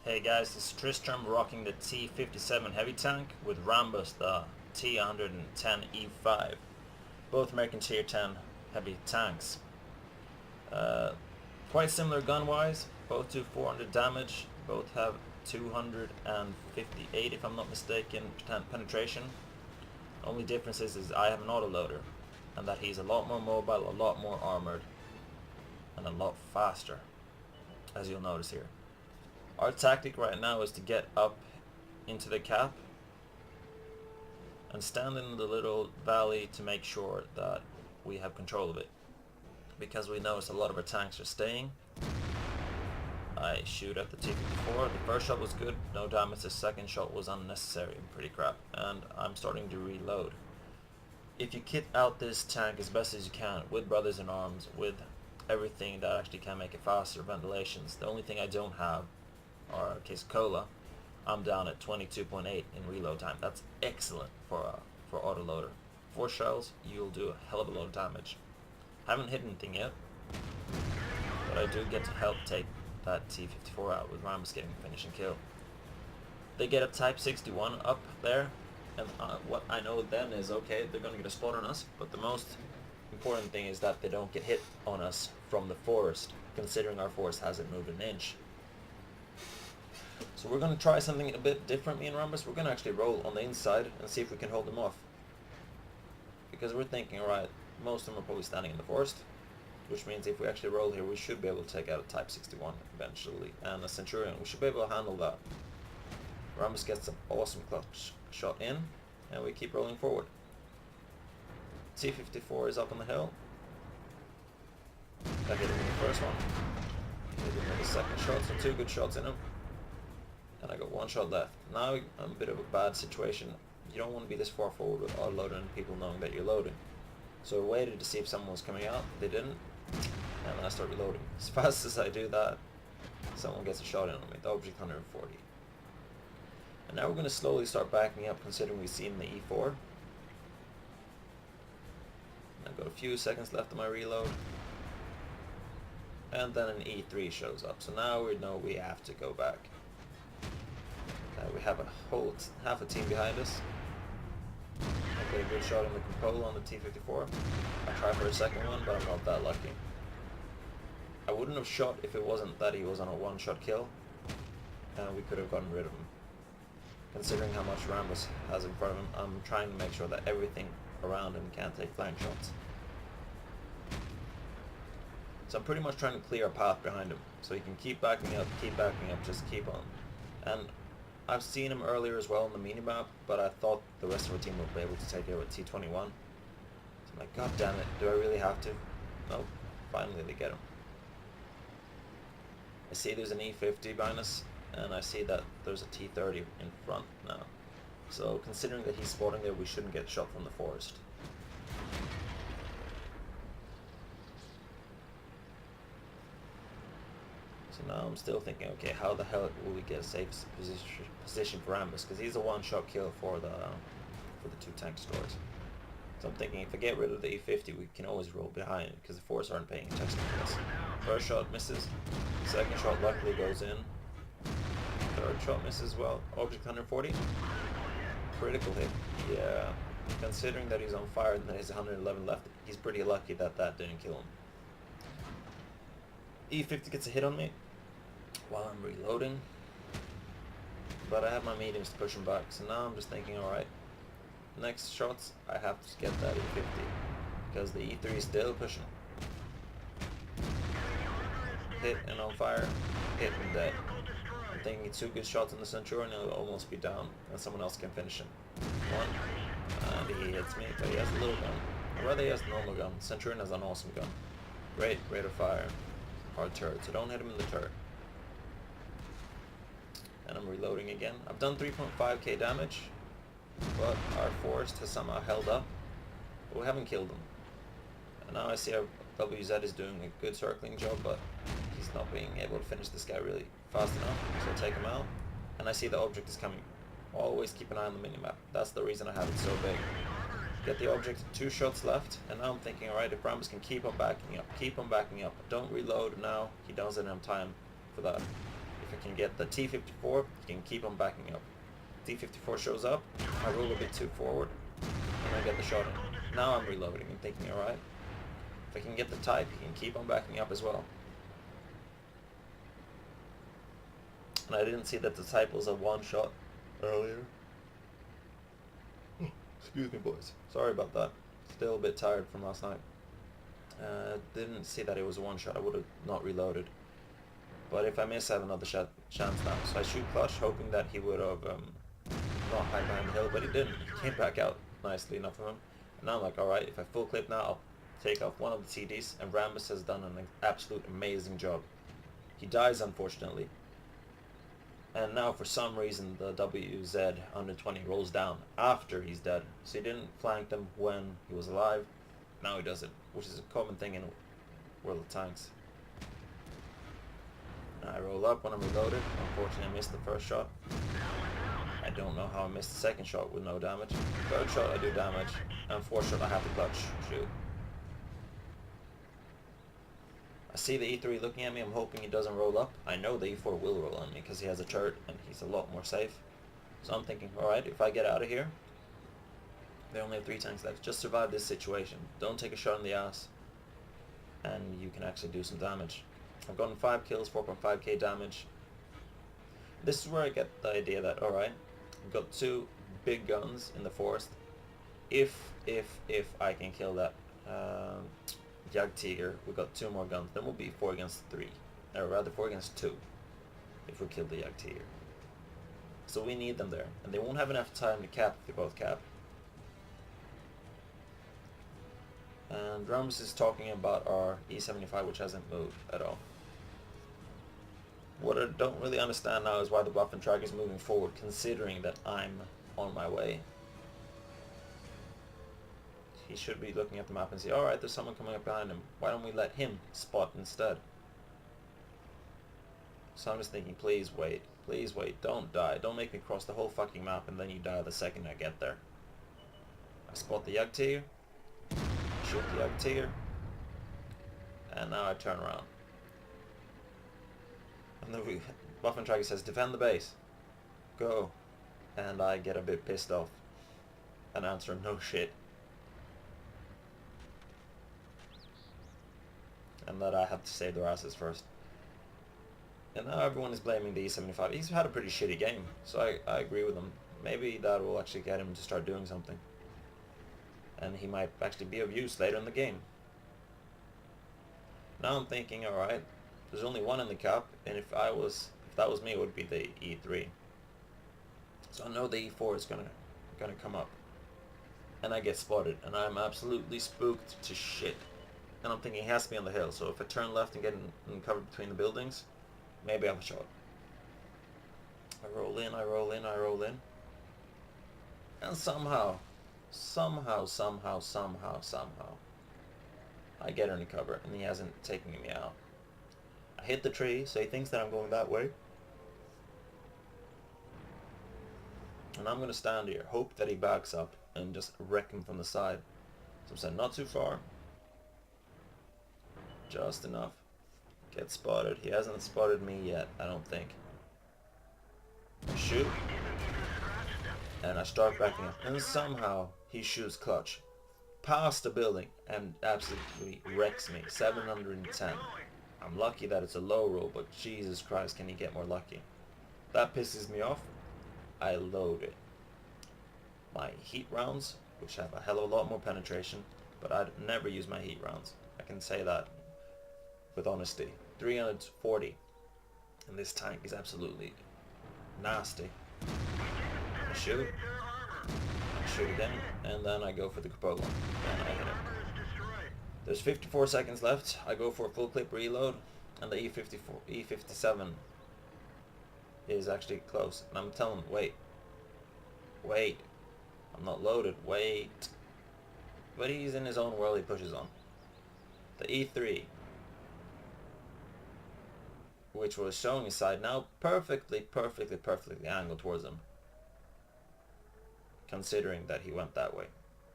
Hey guys, this is Tristram rocking the T57 heavy tank with Rambus, the T110e5. Both American tier 10 heavy tanks. Quite similar gun wise, both do 400 damage, both have 258 if I'm not mistaken penetration. Only difference is I have an autoloader and that he's a lot more mobile, a lot more armored, and a lot faster, as you'll notice here. Our tactic right now is to get up into the cap and stand in the little valley to make sure that we have control of it. Because we notice a lot of our tanks are staying. I shoot at the T54. The first shot was good, no damage. The second shot was unnecessary and pretty crap. And I'm starting to reload. If you kit out this tank as best as you can with brothers in arms, with everything that actually can make it faster, ventilations. The only thing I don't have are a case of cola. I'm down at 22.8 in reload time. That's excellent for autoloader. 4 shells, you'll do a hell of a lot of damage. Haven't hit anything yet, but I do get to help take that T54 out with Rambus getting the finishing kill. They get a Type 61 up there, and what I know then is, okay, they're going to get a spot on us, but the most important thing is that they don't get hit on us from the forest, considering our forest hasn't moved an inch. So we're going to try something a bit different, me and Rambus. We're going to actually roll on the inside and see if we can hold them off. Because we're thinking, alright, most of them are probably standing in the forest, which means if we actually roll here, we should be able to take out a Type 61 eventually, and a Centurion. We should be able to handle that. Rambus gets an awesome clutch shot in, and we keep rolling forward. T54 is up on the hill. I hit him in the first one. Hit him with the second shot, so 2 good shots in him. And I got 1 shot left. Now I'm in a bit of a bad situation. You don't want to be this far forward with autoloading and people knowing that you're loading. So I waited to see if someone was coming out. They didn't. And then I start reloading. As fast as I do that, someone gets a shot in on me. The object 140. And now we're going to slowly start backing up, considering we've seen the E4. I've got a few seconds left of my reload. And then an E3 shows up. So now we know we have to go back. We have a whole half a team behind us. I get a good shot on the cupola on the T54. I try for a second one, but I'm not that lucky. I wouldn't have shot if it wasn't that he was on a 1-shot kill, and we could have gotten rid of him. Considering how much Rambus has in front of him, I'm trying to make sure that everything around him can take flank shots. So I'm pretty much trying to clear a path behind him, so he can keep backing up, just keep on. And I've seen him earlier as well on the minimap, but I thought the rest of our team would be able to take it with T21. So I'm like, god damn it, do I really have to? Nope, finally they get him. I see there's an E50 behind us, and I see that there's a T30 in front now. So considering that he's spotting there, we shouldn't get shot from the forest. So now I'm still thinking, okay, how the hell will we get a safe position for Rambus? Because he's a 1-shot kill for the 2 tank stores. So I'm thinking, if I get rid of the E50, we can always roll behind, because the force aren't paying attention to us. First shot misses. Second shot luckily goes in. Third shot misses as well. Object 140. Critical hit. Yeah. Considering that he's on fire and there's 111 left, he's pretty lucky that that didn't kill him. E50 gets a hit on me while I'm reloading, but I have my mediums to push him back, so now I'm just thinking, alright, next shots I have to get that E50, because the E3 is still pushing. Hit and on fire, hit and dead. I'm thinking 2 good shots on the Centurion and he'll almost be down, and someone else can finish him. 1, and he hits me, but he has a little gun. I'd rather he has a normal gun. Centurion has an awesome gun. Great rate of fire. Hard turret, so don't hit him in the turret. And I'm reloading again. I've done 3.5k damage, but our forest has somehow held up, but we haven't killed him. And now I see our WZ is doing a good circling job, but he's not being able to finish this guy really fast enough, so I'll take him out. And I see the object is coming. Always keep an eye on the minimap. That's the reason I have it so big. Get the object, 2 shots left, and now I'm thinking, alright, if Rambus can keep on backing up, don't reload now, he doesn't have time for that. If I can get the T54, he can keep on backing up. T54 shows up, I roll a bit too forward, and I get the shot in. Now I'm reloading and thinking, alright, if I can get the type, he can keep on backing up as well. And I didn't see that the type was a one shot earlier. Excuse me, boys. Sorry about that. Still a bit tired from last night. Didn't see that it was a one shot. I would have not reloaded. But if I miss, I have another chance now. So I shoot clutch, hoping that he would have not hide behind the hill, but he didn't. He came back out nicely enough of him. And now I'm like, alright, if I full clip now, I'll take off one of the TDs, and Rambus has done an absolute amazing job. He dies, unfortunately. And now for some reason the WZ 120 rolls down after he's dead. So he didn't flank them when he was alive. Now he does it, which is a common thing in World of Tanks. I roll up when I'm reloaded. Unfortunately I missed the first shot. I don't know how I missed the second shot with no damage. Third shot I do damage. And fourth shot I have to clutch shoot. I see the E3 looking at me, I'm hoping he doesn't roll up. I know the E4 will roll on me because he has a turret and he's a lot more safe. So I'm thinking, alright, if I get out of here, they only have 3 tanks left. Just survive this situation. Don't take a shot in the ass. And you can actually do some damage. I've gotten 5 kills, 4.5k damage. This is where I get the idea that, alright, I've got 2 big guns in the forest. If I can kill that Jagdtiger, we've got 2 more guns, then we'll be 4 against 3. Or rather 4 against 2. If we kill the Jagdtiger. So we need them there. And they won't have enough time to cap if they both cap. And Drums is talking about our E75, which hasn't moved at all. What I don't really understand now is why the buff and track is moving forward, considering that I'm on my way. He should be looking at the map and see, alright, there's someone coming up behind him. Why don't we let him spot instead? So I'm just thinking, please wait, don't die. Don't make me cross the whole fucking map and then you die the second I get there. I spot the Jagdtiger. Shoot the Jagdtiger, and now I turn around. And the buff and tracker says, defend the base. Go. And I get a bit pissed off and answer no shit. And that I have to save their asses first. And now everyone is blaming the E75. He's had a pretty shitty game, so I agree with him. Maybe that will actually get him to start doing something. And he might actually be of use later in the game. Now I'm thinking, alright, there's only one in the cap, and if that was me, it would be the E3. So I know the E4 is gonna come up. And I get spotted, and I'm absolutely spooked to shit. And I'm thinking he has to be on the hill, so if I turn left and get in cover between the buildings, maybe I'll have a shot. I roll in, and somehow, I get under cover, and he hasn't taken me out. I hit the tree, so he thinks that I'm going that way. And I'm going to stand here, hope that he backs up, and just wreck him from the side. So I'm saying, not too far. Just enough. Get spotted. He hasn't spotted me yet, I don't think. I shoot. And I start backing up. And somehow, he shoots clutch. Past the building, and absolutely wrecks me. 710. I'm lucky that it's a low roll, but Jesus Christ, can he get more lucky? That pisses me off. I load it. My heat rounds, which have a hell of a lot more penetration, but I'd never use my heat rounds. I can say that with honesty. 340. And this tank is absolutely nasty. I shoot again, and then I go for the Cupola, and I hit it. There's 54 seconds left. I go for a full clip reload, and the E57 is actually close. And I'm telling him, wait, I'm not loaded, wait. But he's in his own world, he pushes on. The E3, which was showing his side, now perfectly angled towards him. Considering that he went that way.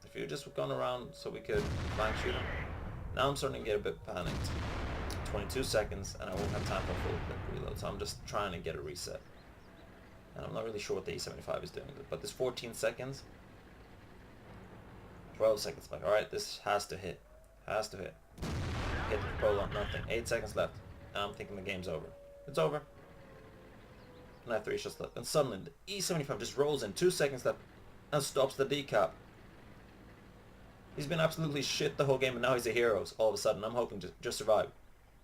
If you just gone around so we could flank shoot him. Now I'm starting to get a bit panicked. 22 seconds and I won't have time for a full clip reload, so I'm just trying to get a reset. And I'm not really sure what the E75 is doing, but this 14 seconds, 12 seconds back. Alright, this has to hit. Has to hit. Hit the prolong, nothing. 8 seconds left. And I'm thinking the game's over. It's over. And I have 3 shots left. And suddenly the E75 just rolls in, 2 seconds left, and stops the decap. He's been absolutely shit the whole game, and now he's a hero all of a sudden. I'm hoping to just survive.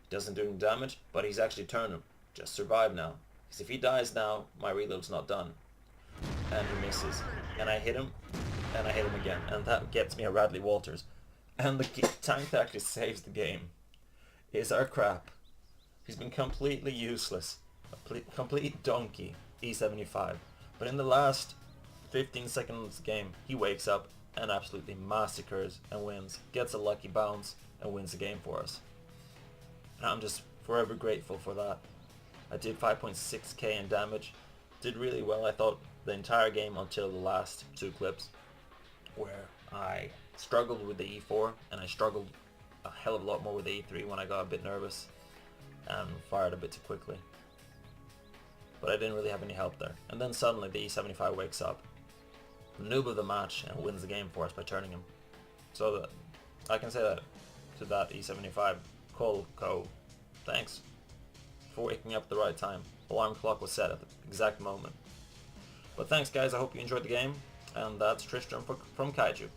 He doesn't do any damage, but he's actually turned him. Just survive now. Because if he dies now, my reload's not done. And he misses. And I hit him, and I hit him again. And that gets me a Radley Walters. And the tank that actually saves the game is our crap. He's been completely useless. A complete donkey, E75. But in the last 15 seconds of the game, he wakes up and absolutely massacres and wins. Gets a lucky bounce and wins the game for us. And I'm just forever grateful for that. I did 5.6k in damage. Did really well, I thought, the entire game until the last 2 clips, where I struggled with the E4 and I struggled a hell of a lot more with the E3 when I got a bit nervous and fired a bit too quickly. But I didn't really have any help there. And then suddenly the E75 wakes up, the noob of the match, and wins the game for us by turning him. So that I can say that to that E75, Co, thanks for waking up at the right time. Alarm clock was set at the exact moment. But thanks guys, I hope you enjoyed the game, and that's Tristram from Kaiju.